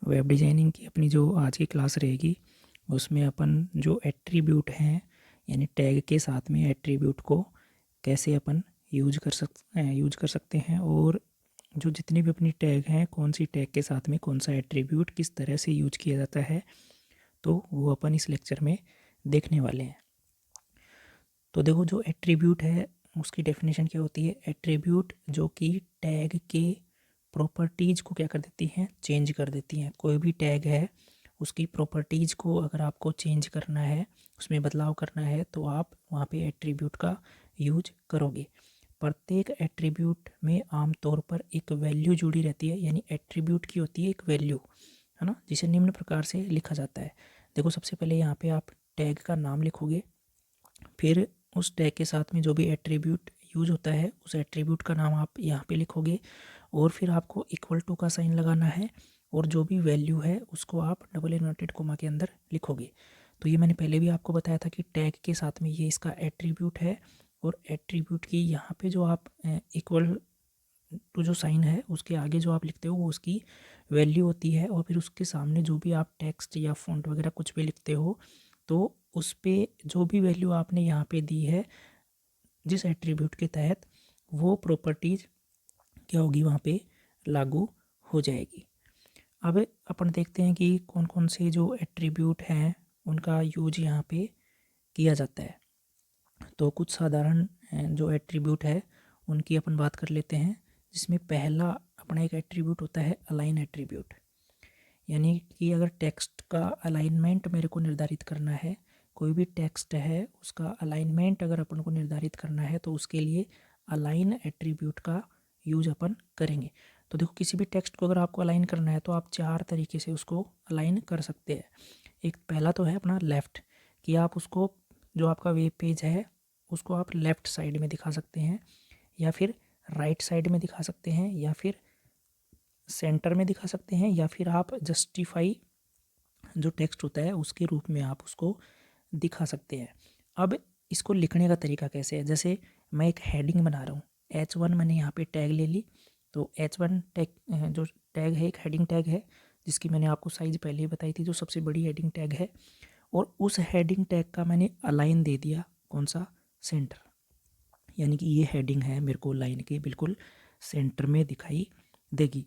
Web designing की अपनी जो आज की क्लास रहेगी उसमें अपन जो एट्रीब्यूट हैं यानी टैग के साथ में एट्रीब्यूट को कैसे अपन यूज कर सकते हैं और जो जितनी भी अपनी टैग हैं कौन सी टैग के साथ में कौन सा एट्रीब्यूट किस तरह से यूज किया जाता है तो वो अपन इस लेक्चर में देखने वाले हैं। तो देखो जो एट्रीब्यूट है उसकी डेफिनेशन क्या होती है। एट्रीब्यूट जो कि टैग के प्रॉपर्टीज़ को क्या कर देती हैं, चेंज कर देती हैं। कोई भी टैग है उसकी प्रॉपर्टीज़ को अगर आपको चेंज करना है, उसमें बदलाव करना है तो आप वहाँ पे एट्रीब्यूट का यूज करोगे। प्रत्येक एट्रीब्यूट में आमतौर पर एक वैल्यू जुड़ी रहती है, यानी एट्रीब्यूट की होती है एक वैल्यू, है ना, जिसे निम्न प्रकार से लिखा जाता है। देखो सबसे पहले यहाँ पे आप टैग का नाम लिखोगे, फिर उस टैग के साथ में जो भी एट्रीब्यूट यूज होता है उस एट्रीब्यूट का नाम आप यहाँ पे लिखोगे और फिर आपको इक्वल टू का साइन लगाना है और जो भी वैल्यू है उसको आप डबल इन्वर्टेड कोमा के अंदर लिखोगे। तो ये मैंने पहले भी आपको बताया था कि टैग के साथ में ये इसका एट्रीब्यूट है और एट्रीब्यूट की यहाँ पे जो आप इक्वल टू जो साइन है उसके आगे जो आप लिखते हो वो उसकी वैल्यू होती है और फिर उसके सामने जो भी आप टेक्स्ट या फॉन्ट वगैरह कुछ भी लिखते हो तो उस पे जो भी वैल्यू आपने यहाँ पे दी है जिस एट्रीब्यूट के तहत, वो प्रॉपर्टीज़ क्या होगी वहाँ पे लागू हो जाएगी। अब अपन देखते हैं कि कौन कौन से जो एट्रीब्यूट हैं उनका यूज यहाँ पे किया जाता है। तो कुछ साधारण जो एट्रीब्यूट है उनकी अपन बात कर लेते हैं, जिसमें पहला अपना एक एट्रीब्यूट होता है अलाइन एट्रीब्यूट। यानी कि अगर टेक्स्ट का अलाइनमेंट मेरे को निर्धारित करना है, कोई भी टेक्स्ट है उसका अलाइनमेंट अगर अपन को निर्धारित करना है तो उसके लिए अलाइन एट्रीब्यूट का यूज अपन करेंगे। तो देखो किसी भी टेक्स्ट को अगर आपको अलाइन करना है तो आप चार तरीके से उसको अलाइन कर सकते हैं। एक पहला तो है अपना लेफ़्ट, कि आप उसको जो आपका वेब पेज है उसको आप लेफ़्ट साइड में दिखा सकते हैं या फिर राइट साइड में दिखा सकते हैं या फिर सेंटर में दिखा सकते हैं या फिर आप जस्टिफाई जो टेक्स्ट होता है उसके रूप में आप उसको दिखा सकते हैं। अब इसको लिखने का तरीका कैसे है, जैसे मैं एक हेडिंग बना रहा हूँ, H1 मैंने यहाँ पे टैग ले ली, तो H1 टैग जो टैग है एक हेडिंग टैग है जिसकी मैंने आपको साइज़ पहले ही बताई थी, जो सबसे बड़ी हेडिंग टैग है। और उस हेडिंग टैग का मैंने अलाइन दे दिया, कौन सा, सेंटर, यानी कि ये हेडिंग है मेरे को लाइन के बिल्कुल सेंटर में दिखाई देगी।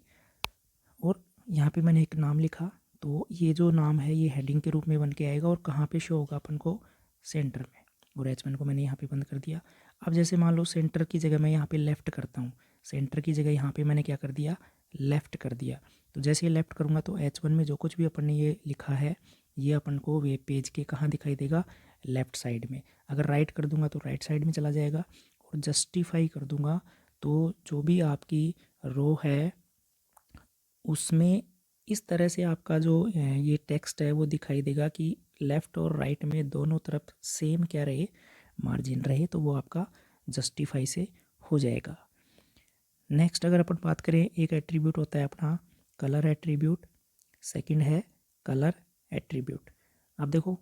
और यहाँ पे मैंने एक नाम लिखा, तो ये जो नाम है ये हेडिंग के रूप में बन के आएगा और कहाँ पे शो होगा अपन को, सेंटर में। और H1 को मैंने यहाँ पे बंद कर दिया। अब जैसे मान लो सेंटर की जगह मैं यहाँ पे लेफ़्ट करता हूँ, सेंटर की जगह यहाँ पे मैंने क्या कर दिया, लेफ़्ट कर दिया। तो जैसे ये लेफ़्ट करूँगा तो H1 में जो कुछ भी अपन ने ये लिखा है ये अपन को वेब पेज के कहाँ दिखाई देगा, लेफ़्ट साइड में। अगर राइट कर दूंगा तो राइट साइड में चला जाएगा और जस्टिफाई कर दूंगा तो जो भी आपकी रो है उसमें इस तरह से आपका जो ये टेक्स्ट है वो दिखाई देगा कि लेफ़्ट और राइट में दोनों तरफ सेम क्या रहे, मार्जिन रहे, तो वो आपका जस्टिफाई से हो जाएगा। नेक्स्ट अगर अपन बात करें, एक एट्रीब्यूट होता है अपना कलर एट्रीब्यूट, सेकंड है कलर एट्रीब्यूट। अब देखो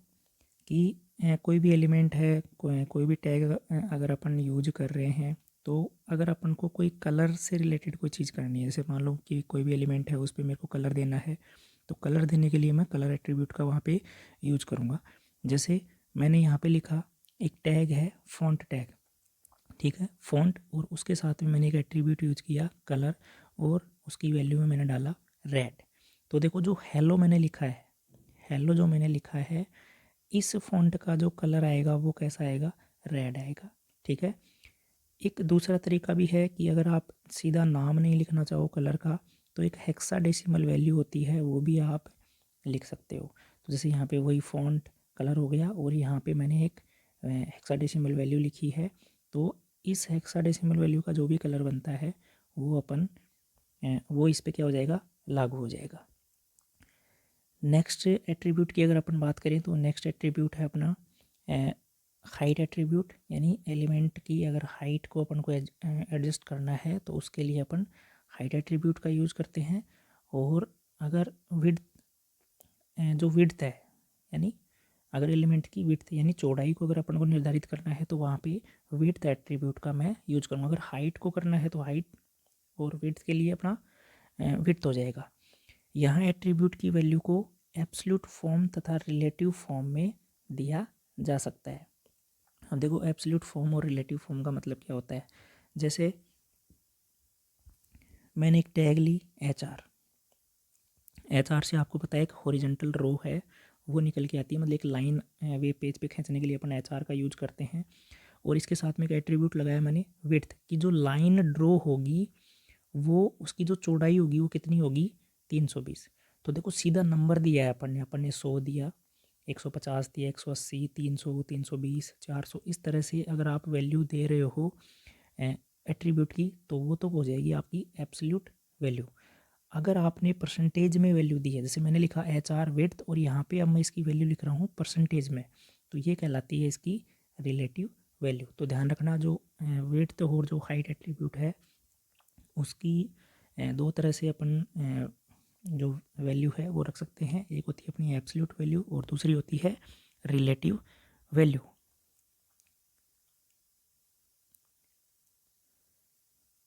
कि कोई भी एलिमेंट है, कोई भी टैग अगर अपन यूज कर रहे हैं तो अगर अपन को कोई कलर से रिलेटेड कोई चीज़ करनी है, जैसे मान लो कि कोई भी एलिमेंट है उस पर मेरे को कलर देना है, तो कलर देने के लिए मैं कलर एट्रीब्यूट का वहाँ पे यूज करूँगा। जैसे मैंने यहाँ पे लिखा, एक टैग है फ़ॉन्ट टैग, ठीक है, फ़ॉन्ट, और उसके साथ में मैंने एक एट्रीब्यूट यूज किया कलर और उसकी वैल्यू में मैंने डाला रेड। तो देखो जो हेलो मैंने लिखा है, हेलो जो मैंने लिखा है इस फ़ॉन्ट का जो कलर आएगा वो कैसा आएगा, रेड आएगा, ठीक है। एक दूसरा तरीका भी है कि अगर आप सीधा नाम नहीं लिखना चाहो कलर का तो एक हेक्साडेसिमल वैल्यू होती है वो भी आप लिख सकते हो। तो जैसे यहाँ पे वही फ़ॉन्ट कलर हो गया और यहाँ पे मैंने एक हेक्साडेसिमल वैल्यू लिखी है, तो इस हेक्साडेसिमल वैल्यू का जो भी कलर बनता है वो अपन वो इस पे क्या हो जाएगा, लागू हो जाएगा। नेक्स्ट एट्रीब्यूट की अगर अपन बात करें तो नेक्स्ट एट्रीब्यूट है अपना हाइट एट्रीब्यूट, यानी एलिमेंट की अगर हाइट को अपन को एडजस्ट करना है तो उसके लिए अपन हाइट एट्रीब्यूट का यूज़ करते हैं। और अगर विड्थ जो विड्थ है, यानी अगर एलिमेंट की विड्थ यानी चौड़ाई को अगर अपन को निर्धारित करना है तो वहाँ पे विड्थ एट्रीब्यूट का मैं यूज़ करूँगा। अगर हाइट को करना है तो हाइट और विड्थ के लिए अपना विड्थ हो जाएगा। यहाँ एट्रीब्यूट की वैल्यू को एब्सोल्यूट फॉर्म तथा रिलेटिव फॉर्म में दिया जा सकता है। अब देखो एब्सोल्यूट फॉर्म और रिलेटिव फॉर्म का मतलब क्या होता है। जैसे मैंने एक टैग ली HR से आपको पता है एक हॉरिजॉन्टल रो है वो निकल के आती है, मतलब एक लाइन वेब पेज पे खींचने के लिए अपन HR का यूज करते हैं। और इसके साथ में एक एट्रीब्यूट लगाया मैंने विड्थ की, जो लाइन ड्रॉ होगी वो उसकी जो चौड़ाई होगी वो कितनी होगी 320। तो देखो सीधा नंबर दिया है अपन ने 100 दिया, 150 दिया, 180, 300, 320, 400, इस तरह से अगर आप वैल्यू दे रहे हो एट्रीब्यूट की तो वो तो हो जाएगी आपकी एब्सोल्यूट वैल्यू। अगर आपने परसेंटेज में वैल्यू दी है, जैसे मैंने लिखा HR विड्थ और यहाँ पे अब मैं इसकी वैल्यू लिख रहा हूँ परसेंटेज में, तो ये कहलाती है इसकी रिलेटिव वैल्यू। तो ध्यान रखना जो विड्थ और जो हाइट एट्रीब्यूट है उसकी दो तरह से अपन जो वैल्यू है वो रख सकते हैं। एक होती है अपनी एब्सोल्यूट वैल्यू और दूसरी होती है रिलेटिव वैल्यू।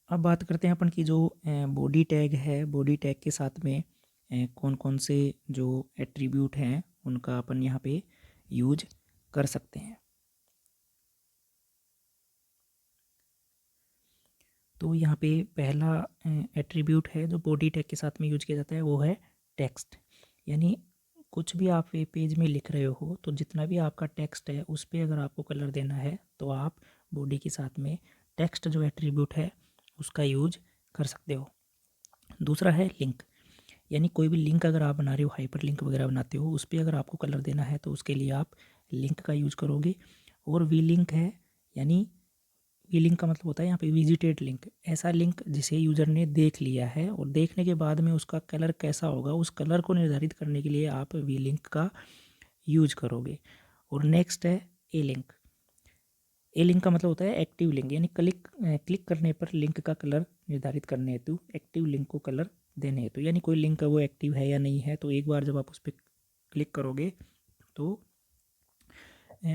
अब बात करते हैं अपन की जो बॉडी टैग है, बॉडी टैग के साथ में कौन कौन से जो एट्रीब्यूट हैं उनका अपन यहाँ पे यूज कर सकते हैं। तो यहाँ पे पहला एट्रीब्यूट है जो बॉडी टैग के साथ में यूज किया जाता है वो है टेक्स्ट। यानी कुछ भी आप वेब पेज में लिख रहे हो तो जितना भी आपका टेक्स्ट है उस पर अगर आपको कलर देना है तो आप बॉडी के साथ में टेक्स्ट जो एट्रीब्यूट है उसका यूज कर सकते हो। दूसरा है लिंक, यानी कोई भी लिंक अगर आप बना रहे हो, हाइपर लिंक वगैरह बनाते हो, उस पर अगर आपको कलर देना है तो उसके लिए आप लिंक का यूज़ करोगे। और वी लिंक है, यानी वी लिंक का मतलब होता है यहाँ पे विजिटेड लिंक, ऐसा लिंक जिसे यूज़र ने देख लिया है और देखने के बाद में उसका कलर कैसा होगा उस कलर को निर्धारित करने के लिए आप वी लिंक का यूज करोगे। और नेक्स्ट है ए लिंक। ए लिंक का मतलब होता है एक्टिव लिंक, यानी क्लिक करने पर लिंक का कलर निर्धारित करने हेतु एक्टिव लिंक को कलर देने हेतु, यानी कोई लिंक है वो एक्टिव है या नहीं है, तो एक बार जब आप उस पर क्लिक करोगे तो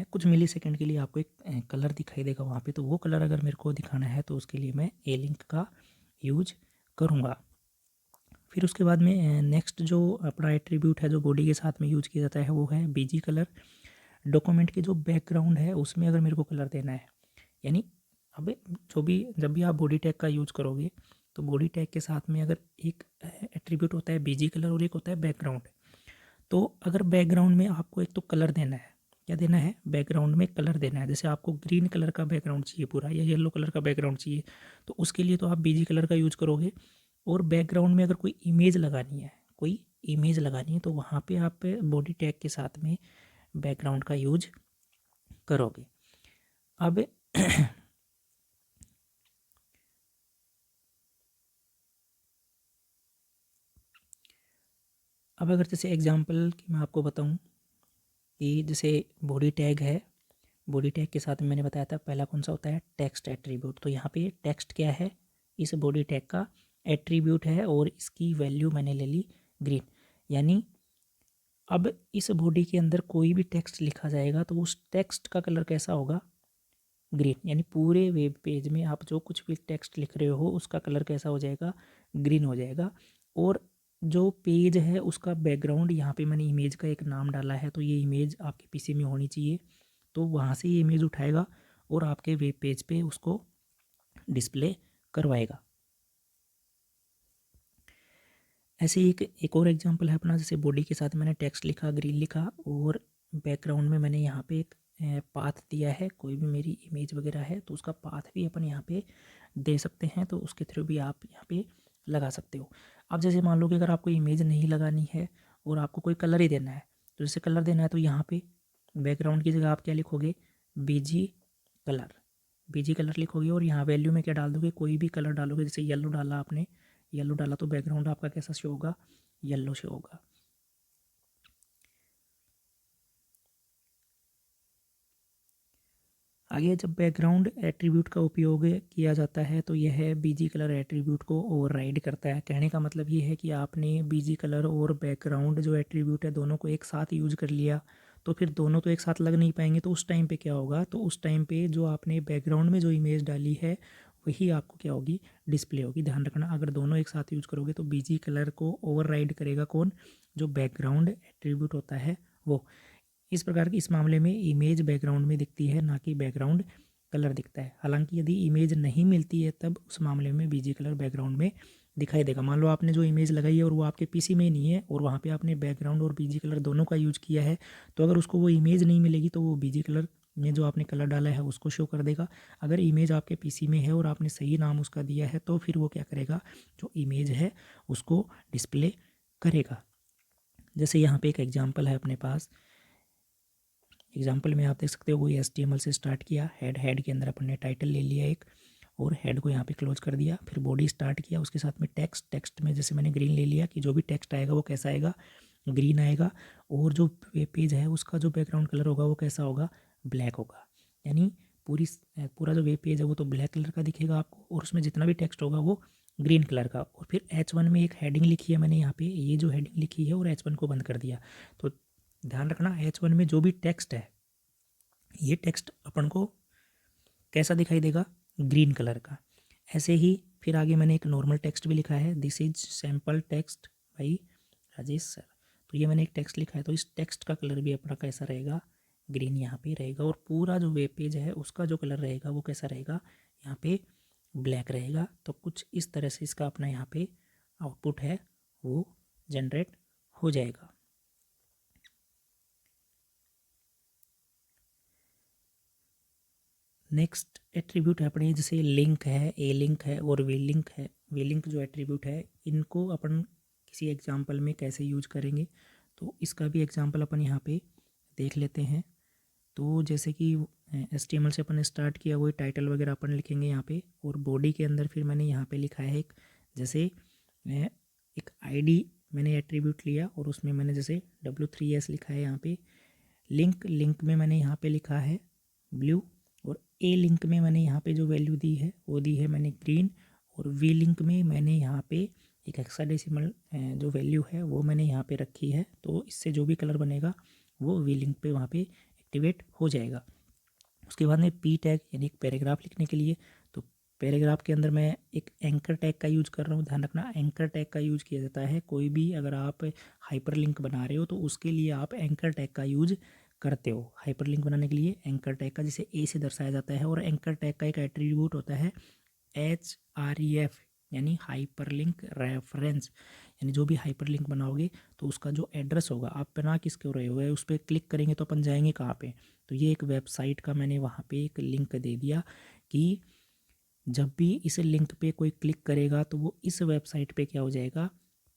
कुछ मिली सेकेंड के लिए आपको एक कलर दिखाई देगा वहाँ पे, तो वो कलर अगर मेरे को दिखाना है तो उसके लिए मैं ए लिंक का यूज करूँगा। फिर उसके बाद में नेक्स्ट जो अपना एट्रीब्यूट है जो बॉडी के साथ में यूज किया जाता है वो है बीजी कलर। डॉक्यूमेंट के जो बैकग्राउंड है उसमें अगर मेरे को कलर देना है, यानी अब जो भी जब भी आप बॉडी टैग का यूज करोगे तो बॉडी टैग के साथ में अगर एक एट्रीब्यूट होता है बीजी कलर और एक होता है बैकग्राउंड। तो अगर बैकग्राउंड में आपको एक तो कलर देना है, क्या देना है, बैकग्राउंड में कलर देना है, जैसे आपको ग्रीन कलर का बैकग्राउंड चाहिए पूरा या येलो कलर का बैकग्राउंड चाहिए, तो उसके लिए तो आप बीजी कलर का यूज करोगे। और बैकग्राउंड में अगर कोई इमेज लगानी है, कोई इमेज लगानी है तो वहाँ पे आप बॉडी टैग के साथ में बैकग्राउंड का यूज करोगे। अब अब अगर जैसे एग्जांपल कि मैं आपको बताऊं कि जैसे बॉडी टैग है, बॉडी टैग के साथ में मैंने बताया था पहला कौन सा होता है टेक्स्ट एट्रीब्यूट। तो यहाँ पे टेक्स्ट क्या है, इस बॉडी टैग का एट्रीब्यूट है और इसकी वैल्यू मैंने ले ली ग्रीन। यानी अब इस बॉडी के अंदर कोई भी टेक्स्ट लिखा जाएगा तो उस टेक्स्ट का कलर कैसा होगा, ग्रीन। यानी पूरे वेब पेज में आप जो कुछ भी टेक्स्ट लिख रहे हो उसका कलर कैसा हो जाएगा, ग्रीन हो जाएगा। और जो पेज है उसका बैकग्राउंड, यहाँ पे मैंने इमेज का एक नाम डाला है तो ये इमेज आपके पीसी में होनी चाहिए, तो वहाँ से ये इमेज उठाएगा और आपके वेब पेज पे उसको डिस्प्ले करवाएगा। ऐसे ही एक और एग्जांपल है अपना, जैसे बॉडी के साथ मैंने टेक्स्ट लिखा, ग्रीन लिखा और बैकग्राउंड में मैंने यहाँ पे एक पाथ दिया है, कोई भी मेरी इमेज वगैरह है तो उसका पाथ भी अपन यहाँ पे दे सकते हैं, तो उसके थ्रू भी आप यहाँ पे लगा सकते हो। अब जैसे मान लो कि अगर आपको इमेज नहीं लगानी है और आपको कोई कलर ही देना है, तो जैसे कलर देना है तो यहाँ पे बैकग्राउंड की जगह आप क्या लिखोगे, बीजी कलर, बीजी कलर लिखोगे और यहाँ वैल्यू में क्या डाल दोगे, कोई भी कलर डालोगे। जैसे येलो डाला आपने, येलो डाला तो बैकग्राउंड आपका कैसा शो होगा, येलो शो होगा। आगे जब बैकग्राउंड एट्रीब्यूट का उपयोग किया जाता है तो यह बीजी कलर एट्रीब्यूट को ओवरराइड करता है। कहने का मतलब ये है कि आपने बीजी कलर और बैकग्राउंड जो एट्रीब्यूट है दोनों को एक साथ यूज कर लिया, तो फिर दोनों तो एक साथ लग नहीं पाएंगे, तो उस टाइम पे क्या होगा, तो उस टाइम पे जो आपने बैकग्राउंड में जो इमेज डाली है वही आपको क्या होगी, डिस्प्ले होगी। ध्यान रखना, अगर दोनों एक साथ यूज करोगे तो बीजी कलर को ओवरराइड करेगा कौन, जो बैकग्राउंड एट्रीब्यूट होता है वो। इस प्रकार की इस मामले में इमेज बैकग्राउंड में दिखती है, ना कि बैकग्राउंड कलर दिखता है। हालांकि यदि इमेज नहीं मिलती है तब उस मामले में बीजी कलर बैकग्राउंड में दिखाई देगा। मान लो आपने जो इमेज लगाई है और वो आपके पीसी में नहीं है और वहाँ पे आपने बैकग्राउंड और बीजी कलर दोनों का यूज किया है, तो अगर उसको वो इमेज नहीं मिलेगी तो वो बीजी कलर में जो आपने कलर डाला है उसको शो कर देगा। अगर इमेज आपके पीसी में है और आपने सही नाम उसका दिया है तो फिर वो क्या करेगा, जो इमेज है उसको डिस्प्ले करेगा। जैसे यहाँ पे एक एग्जाम्पल है अपने पास। एग्जाम्पल में आप देख सकते हो, वही HTML से स्टार्ट किया, हेड के अंदर अपन ने टाइटल ले लिया एक और हेड को यहाँ पे क्लोज कर दिया। फिर बॉडी स्टार्ट किया, उसके साथ में टेक्स्ट में जैसे मैंने ग्रीन ले लिया कि जो भी टेक्स्ट आएगा वो कैसा आएगा, ग्रीन आएगा। और जो वेब पेज है उसका जो बैकग्राउंड कलर होगा वो कैसा होगा, ब्लैक होगा। यानी पूरा जो वेब पेज है वो तो ब्लैक कलर का दिखेगा आपको, और उसमें जितना भी टेक्स्ट होगा वो ग्रीन कलर का। और फिर H1 में एक हेडिंग लिखी है मैंने यहाँ पे, ये जो हेडिंग लिखी है और H1 को बंद कर दिया। तो ध्यान रखना, H1 में जो भी टेक्स्ट है ये टेक्स्ट अपन को कैसा दिखाई देगा, ग्रीन कलर का। ऐसे ही फिर आगे मैंने एक नॉर्मल टेक्स्ट भी लिखा है, this is sample text by Rajesh sir. तो ये मैंने एक टेक्स्ट लिखा है, तो इस टेक्स्ट का कलर भी अपना कैसा रहेगा, ग्रीन यहाँ पे रहेगा। और पूरा जो वेब पेज है उसका जो कलर रहेगा वो कैसा रहेगा, यहाँ पे ब्लैक रहेगा। तो कुछ इस तरह से इसका अपना यहाँ पे आउटपुट है वो जनरेट हो जाएगा। नेक्स्ट एट्रीब्यूट है अपने, जैसे लिंक है, ए लिंक है और वी लिंक है। वी लिंक जो एट्रीब्यूट है इनको अपन किसी एग्जांपल में कैसे यूज करेंगे, तो इसका भी एग्जांपल अपन यहाँ पे देख लेते हैं। तो जैसे कि HTML से अपन ने स्टार्ट किया, वही टाइटल वगैरह अपन लिखेंगे यहाँ पे, और बॉडी के अंदर फिर मैंने यहाँ पे लिखा है एक, जैसे एक ID मैंने एट्रीब्यूट लिया और उसमें मैंने जैसे W3S लिखा है यहाँ पे। लिंक में मैंने यहाँ पे लिखा है ब्लू, और ए लिंक में मैंने यहाँ पे जो वैल्यू दी है वो दी है मैंने ग्रीन, और वी लिंक में मैंने यहाँ पे एक हेक्साडेसिमल जो वैल्यू है वो मैंने यहाँ पे रखी है। तो इससे जो भी कलर बनेगा वो वी लिंक पे वहाँ पे एक्टिवेट हो जाएगा। उसके बाद में पी टैग यानी एक पैराग्राफ लिखने के लिए, तो पैराग्राफ के अंदर मैं एक एंकर टैग का यूज़ कर रहा हूँ। ध्यान रखना, एंकर टैग का यूज़ किया जाता है कोई भी अगर आप हाइपर लिंक बना रहे हो तो उसके लिए आप एंकर टैग का यूज करते हो। हाइपर लिंक बनाने के लिए एंकर टैग का, जिसे ए से दर्शाया जाता है। और एंकर टैग का एक एट्रीब्यूट होता है HREF यानी हाइपर लिंक रेफरेंस। यानी जो भी हाइपर लिंक बनाओगे तो उसका जो एड्रेस होगा, आप बना किसके रहे हो उस पर क्लिक करेंगे तो अपन जाएंगे कहाँ पे, तो ये एक वेबसाइट का मैंने वहाँ पे एक लिंक दे दिया कि जब भी इस लिंक पे कोई क्लिक करेगा तो वो इस वेबसाइट पे क्या हो जाएगा,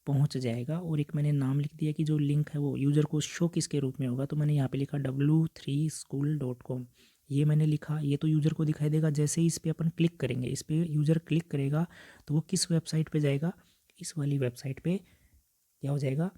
पहुंच जाएगा। और एक मैंने नाम लिख दिया कि जो लिंक है वो यूज़र को शो किसके रूप में होगा, तो मैंने यहाँ पे लिखा w3school.com। ये मैंने लिखा, ये तो यूज़र को दिखाई देगा जैसे ही इस पर अपन क्लिक करेंगे। इस पर यूज़र क्लिक करेगा तो वो किस वेबसाइट पे जाएगा, इस वाली वेबसाइट पे क्या हो जाएगा,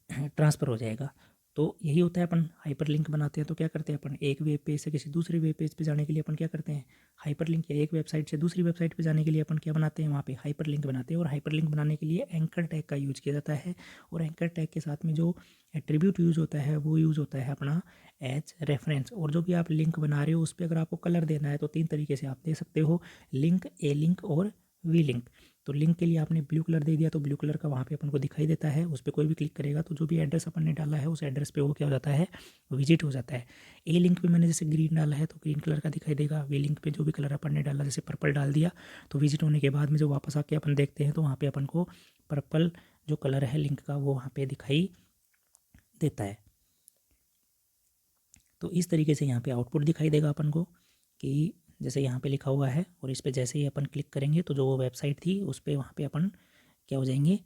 ट्रांसफ़र हो जाएगा। तो यही होता है, अपन हाइपर लिंक बनाते हैं तो क्या करते हैं, अपन एक वेब पेज से किसी दूसरे वेब पेज पे जाने के लिए अपन क्या करते हैं, हाइपर लिंक, या एक वेबसाइट से दूसरी वेबसाइट पे जाने के लिए अपन क्या बनाते हैं, वहाँ पे हाइपर लिंक बनाते हैं। और हाइपर लिंक बनाने के लिए एंकर टैग का यूज़ किया जाता है। और एंकर टैग के साथ में जो एट्रीब्यूट यूज़ होता है वो यूज़ होता है अपना एज रेफरेंस। और जो भी आप लिंक बना रहे हो उस पर अगर आपको कलर देना है तो 3 तरीके से आप दे सकते हो, लिंक, ए लिंक और वी लिंक। तो लिंक के लिए आपने ब्लू कलर दे दिया तो ब्लू कलर का वहाँ पे अपन को दिखाई देता है, उस पर कोई भी क्लिक करेगा तो जो भी एड्रेस अपन ने डाला है उस एड्रेस पे वो क्या हो जाता है, विजिट हो जाता है। ए लिंक पे मैंने जैसे ग्रीन डाला है तो ग्रीन कलर का दिखाई देगा। वी लिंक पे जो भी कलर अपन ने डाला, जैसे पर्पल डाल दिया, तो विजिट होने के बाद में जो वापस आके अपन देखते हैं तो वहाँ पर अपन को पर्पल जो कलर है लिंक का वो वहाँ पर दिखाई देता है। तो इस तरीके से यहाँ पे आउटपुट दिखाई देगा अपन को कि जैसे यहाँ पे लिखा हुआ है, और इस पर जैसे ही अपन क्लिक करेंगे तो जो वो वेबसाइट थी उस पर वहाँ पे अपन क्या हो जाएंगे,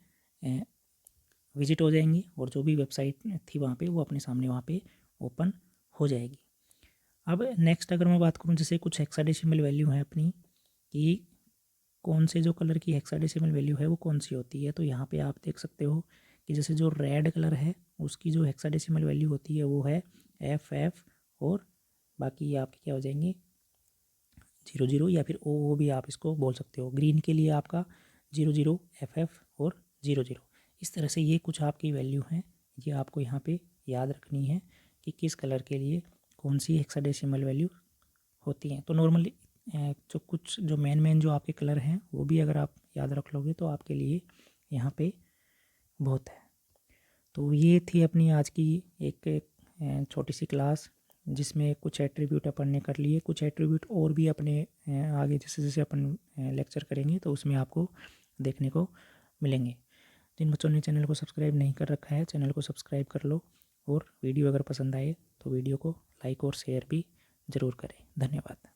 विजिट हो जाएंगे, और जो भी वेबसाइट थी वहाँ पे वो अपने सामने वहाँ पे ओपन हो जाएगी। अब नेक्स्ट अगर मैं बात करूँ, जैसे कुछ हेक्साडेसिमल वैल्यू है अपनी कि कौन से जो कलर की हेक्साडेसिमल वैल्यू है वो कौन सी होती है, तो यहाँ पे आप देख सकते हो कि जैसे जो रेड कलर है उसकी जो हेक्साडेसिमल वैल्यू होती है वो है FF, और बाकी ये आपके क्या हो जाएंगे 00, या फिर ओ भी आप इसको बोल सकते हो। ग्रीन के लिए आपका 00, FF और 00। इस तरह से ये कुछ आपकी वैल्यू हैं, ये आपको यहाँ पे याद रखनी है कि किस कलर के लिए कौन सी हेक्साडेसिमल वैल्यू होती हैं। तो नॉर्मली जो कुछ जो मेन जो आपके कलर हैं वो भी अगर आप याद रख लोगे तो आपके लिए यहाँ पे बहुत है। तो ये थी अपनी आज की एक छोटी सी क्लास, जिसमें कुछ एट्रीब्यूट अपन ने कर लिए। कुछ एट्रीब्यूट और भी अपने आगे जैसे जैसे अपन लेक्चर करेंगे तो उसमें आपको देखने को मिलेंगे। जिन बच्चों ने चैनल को सब्सक्राइब नहीं कर रखा है, चैनल को सब्सक्राइब कर लो, और वीडियो अगर पसंद आए तो वीडियो को लाइक और शेयर भी ज़रूर करें। धन्यवाद।